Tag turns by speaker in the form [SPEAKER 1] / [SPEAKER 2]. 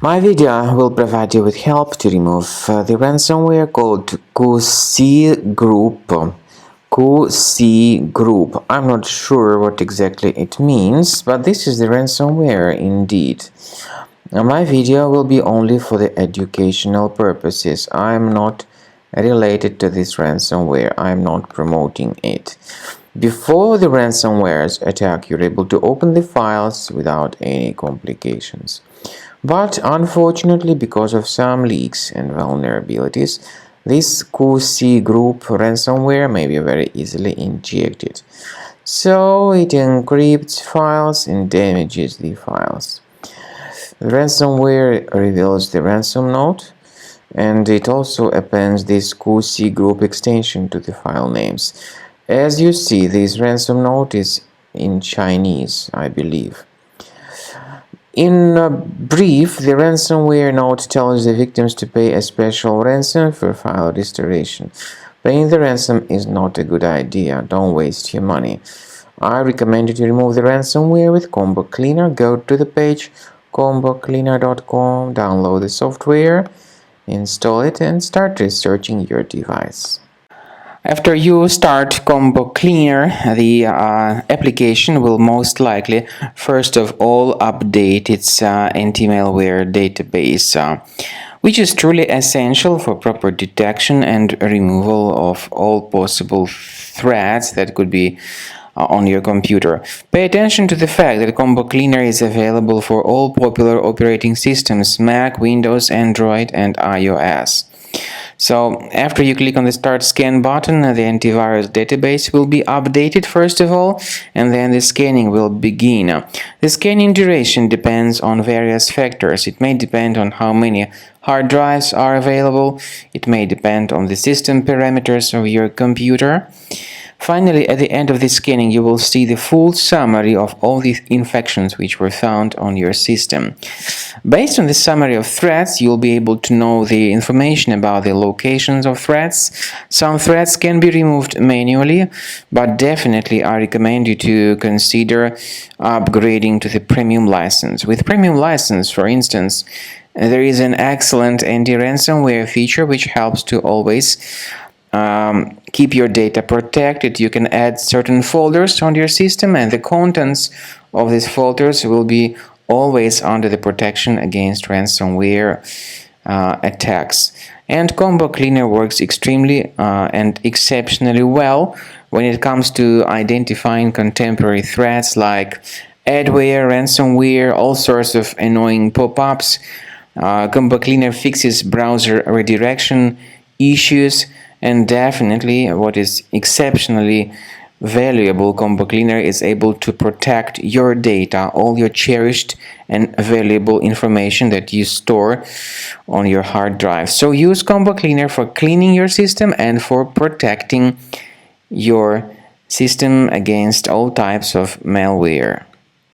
[SPEAKER 1] My video will provide you with help to remove the ransomware called Cooseagroup. Cooseagroup. I'm not sure what exactly it means, but this is the ransomware indeed. My video will be only for the educational purposes. I'm not related to this ransomware. I'm not promoting it. Before the ransomware's attack, you're able to open the files without any complications. But unfortunately, because of some leaks and vulnerabilities, this Cooseagroup ransomware may be very easily injected. So it encrypts files and damages the files. The ransomware reveals the ransom node, and it also appends this Cooseagroup extension to the file names. As you see, this ransom node is in Chinese, I believe. In brief, the ransomware node tells the victims to pay a special ransom for file restoration. Paying the ransom is not a good idea. Don't waste your money. I recommend you to remove the ransomware with Combo Cleaner. Go to the page combocleaner.com, download the software, install it, and start researching your device. After you start Combo Cleaner, the application will most likely, first of all, update its anti-malware database, which is truly essential for proper detection and removal of all possible threats that could be on your computer. Pay attention to the fact that Combo Cleaner is available for all popular operating systems: Mac, Windows, Android, and iOS. So after you click on the Start Scan button, the antivirus database will be updated first of all, and then the scanning will begin. The scanning duration depends on various factors. It may depend on how many hard drives are available. It may depend on the system parameters of your computer. Finally, at the end of the scanning, you will see the full summary of all the infections which were found on your system. Based on the summary of threats, you'll be able to know the information about the locations of threats. Some threats can be removed manually, but definitely I recommend you to consider upgrading to the premium license. With premium license, for instance, there is an excellent anti-ransomware feature which helps to always keep your data protected. You can add certain folders on your system, and the contents of these folders will be always under the protection against ransomware attacks. And Combo Cleaner works extremely and exceptionally well when it comes to identifying contemporary threats like adware, ransomware, all sorts of annoying pop-ups. Combo Cleaner fixes browser redirection issues. And definitely, what is exceptionally valuable, Combo Cleaner is able to protect your data, all your cherished and valuable information that you store on your hard drive. So use Combo Cleaner for cleaning your system and for protecting your system against all types of malware.